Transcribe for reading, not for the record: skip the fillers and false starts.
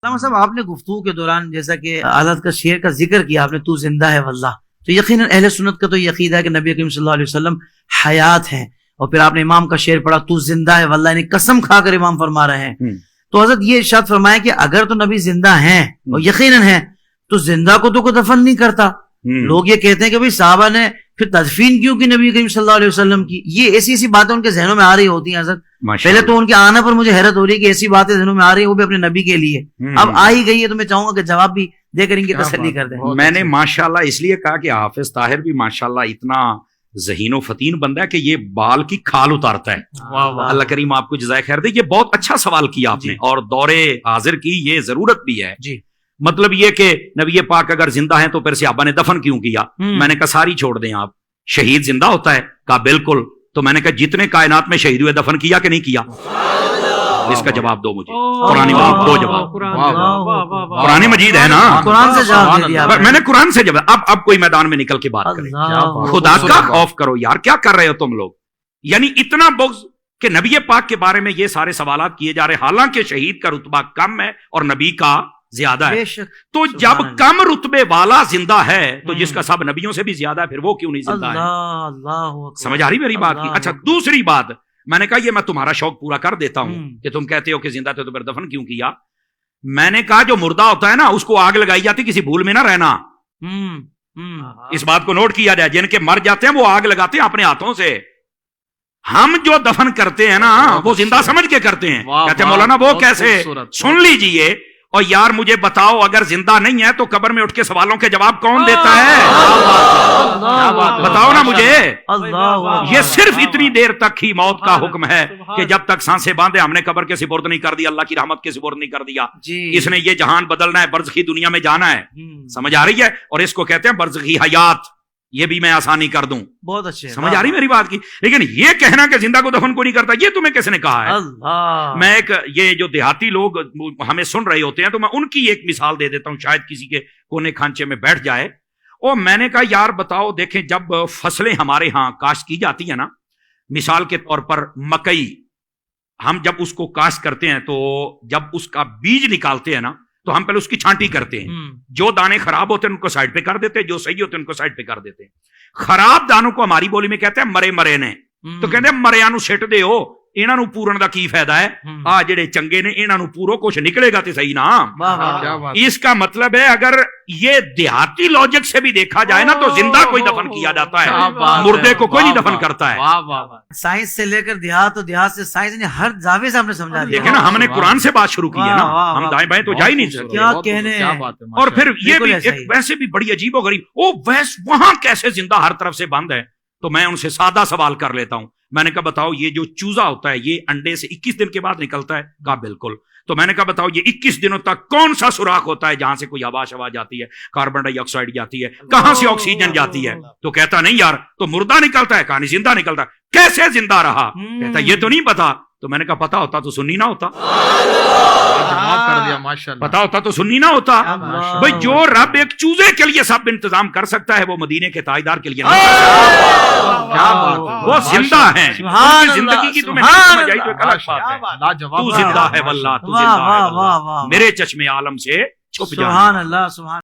علامہ صاحب آپ نے گفتگو کے دوران جیسا کہ حضرت کا شعر کا ذکر کیا آپ نے، تو زندہ ہے واللہ، تو یقیناً اہل سنت کا تو یقین ہے کہ نبی کریم صلی اللہ علیہ وسلم حیات ہیں، اور پھر آپ نے امام کا شعر پڑھا تو زندہ ہے واللہ، یعنی قسم کھا کر امام فرما رہے ہیں۔ تو حضرت یہ ارشاد فرمایا کہ اگر تو نبی زندہ ہیں اور یقیناً ہیں تو زندہ کو تو کوئی دفن نہیں کرتا۔ لوگ یہ کہتے ہیں کہ بھئی صحابہ نے پھر تدفین کیوں کی نبی کریم صلی اللہ علیہ وسلم کی، یہ ایسی ایسی باتیں ان کے ذہنوں میں آ رہی ہوتی ہیں حضرت۔ پہلے تو ان کے آنے پر مجھے حیرت ہو رہی ہے کہ ایسی باتیں ذہنوں میں آ رہی ہیں وہ بھی اپنے نبی کے لیے، اب آ ہی گئی ہے، تو میں چاہوں گا کہ جواب بھی دے کر ان کی تسلی کر دیں۔ میں نے ماشاءاللہ اس لیے کہا کہ حافظ طاہر بھی ماشاءاللہ اتنا ذہین و فتین بندہ ہے کہ یہ بال کی کھال اتارتا ہے۔ اللہ کریم آپ کو جزائے خیر دے۔ یہ بہت اچھا سوال کیا آپ نے، اور دور حاضر کی یہ ضرورت بھی ہے۔ مطلب یہ کہ نبی پاک اگر زندہ ہیں تو پھر صحابہ نے دفن کیوں کیا؟ میں نے کہا ساری چھوڑ دیں آپ، شہید زندہ ہوتا ہے؟ کہا بالکل۔ تو میں نے کہا جتنے کائنات میں شہید ہوئے دفن کیا کہ نہیں کیا؟ اس کا جواب دو مجھے، قرآن مجید دو جواب، قرآن مجید ہے نا، قرآن سے جواب دے دیا میں نے قرآن سے جواب۔ اب کوئی میدان میں نکل کے بات کریں، خدا کا خوف کرو یار، کیا کر رہے ہو تم لوگ؟ یعنی اتنا بغض کہ نبی پاک کے بارے میں یہ سارے سوالات کیے جا رہے، حالانکہ شہید کا رتبہ کم ہے اور نبی کا زیادہ ہے۔ تو جب کم رتبے والا زندہ ہے تو جس کا سب نبیوں سے بھی زیادہ ہے، پھر وہ کیوں نہیں زندہ ہے؟ سمجھ آ رہی میری بات کی؟ اچھا دوسری بات، میں نے کہا یہ میں تمہارا شوق پورا کر دیتا ہوں کہ تم کہتے ہو کہ زندہ تھے تو پھر دفن کیوں کیا؟ میں نے کہا جو مردہ ہوتا ہے نا اس کو آگ لگائی جاتی، کسی بھول میں نہ رہنا، اس بات کو نوٹ کیا جائے۔ جن کے مر جاتے ہیں وہ آگ لگاتے ہیں اپنے ہاتھوں سے، ہم جو دفن کرتے ہیں نا وہ زندہ سمجھ کے کرتے ہیں۔ کہتے ہیں مولانا وہ کیسے؟ سن لیجئے، اور یار مجھے بتاؤ اگر زندہ نہیں ہے تو قبر میں اٹھ کے سوالوں کے جواب کون دیتا ہے؟ بتاؤ نا مجھے۔ یہ صرف اتنی دیر تک ہی موت کا حکم ہے کہ جب تک سانسیں باندھے ہم نے قبر کے سپرد نہیں کر دیا، اللہ کی رحمت کے سپرد نہیں کر دیا۔ اس نے یہ جہان بدلنا ہے، برزخی دنیا میں جانا ہے، سمجھ آ رہی ہے؟ اور اس کو کہتے ہیں برزخی حیات، یہ بھی میں آسانی کر دوں۔ بہت اچھے، سمجھ آ رہی میری بات کی؟ لیکن یہ کہنا کہ زندہ کو دفن کو نہیں کرتا، یہ تمہیں کس نے کہا ہے؟ میں ایک یہ جو دیہاتی لوگ ہمیں سن رہے ہوتے ہیں تو میں ان کی ایک مثال دے دیتا ہوں، شاید کسی کے کونے کھانچے میں بیٹھ جائے۔ اور میں نے کہا یار بتاؤ، دیکھیں جب فصلیں ہمارے ہاں کاشت کی جاتی ہیں نا، مثال کے طور پر مکئی، ہم جب اس کو کاشت کرتے ہیں تو جب اس کا بیج نکالتے ہیں نا تو ہم پہلے اس کی چھانٹی کرتے ہیں، جو دانے خراب ہوتے ہیں ان کو سائڈ پہ کر دیتے ہیں، جو صحیح ہوتے ہیں ان کو سائڈ پہ کر دیتے ہیں۔ خراب دانوں کو ہماری بولی میں کہتے ہیں مرے مرے نے، تو کہتے ہیں مریاں نو سٹ دے ہو، انہاں نو پورن دا کی فائدہ ہے؟ آ جڑے چنگے نے انہاں نو پورو، کچھ نکلے گا تے صحیح نا۔ اس کا مطلب ہے اگر یہ دیہاتی لاجک سے بھی دیکھا جائے نا تو زندہ کوئی دفن کیا جاتا ہے، مردے کو کوئی نہیں دفن کرتا ہے۔ سائنس سے لے کر دیہات، اور دیہات سے سائنس نے ہر زاویے سے ہم نے سمجھا دیا۔ لیکن ہم نے قرآن سے بات شروع کی ہے نا، ہم دائیں بائیں تو جا ہی نہیں سکتے۔ کیا کہنے، اور پھر یہ بھی ویسے بھی بڑی عجیب و غریب، وہاں کیسے زندہ ہر طرف سے بند ہے؟ تو میں ان سے سادہ سوال کر لیتا ہوں، میں نے کہا بتاؤ یہ جو چوزا ہوتا ہے یہ انڈے سے 21 دن کے بعد نکلتا ہے؟ کہا بالکل۔ تو میں نے کہا بتاؤ یہ 21 دنوں تک کون سا سوراخ ہوتا ہے جہاں سے کوئی ہوا شوا جاتی ہے، کاربن ڈائی آکسائڈ جاتی ہے، کہاں سے آکسیجن جاتی ہے؟ تو کہتا نہیں یار تو مردہ نکلتا ہے، کہا نہیں زندہ نکلتا ہے۔ کیسے زندہ رہا؟ کہتا یہ تو نہیں پتا۔ تو میں نے کہا پتا ہوتا تو سنی نہ ہوتا، پتا ہوتا تو سنی نہ ہوتا۔ بھئی جو رب ایک چوزے کے لیے سب انتظام کر سکتا ہے وہ مدینے کے تاجدار کے لیے نہیں کر سکتا۔ وہ زندہ ہیں، زندگی کی تمہیں نہیں سمجھ آئی تو ایک الگ بات ہے۔ تو زندہ ہے واللہ، تو زندہ ہے واللہ، میرے چشم عالم سے چھپ جانا۔ سبحان اللہ، سبحان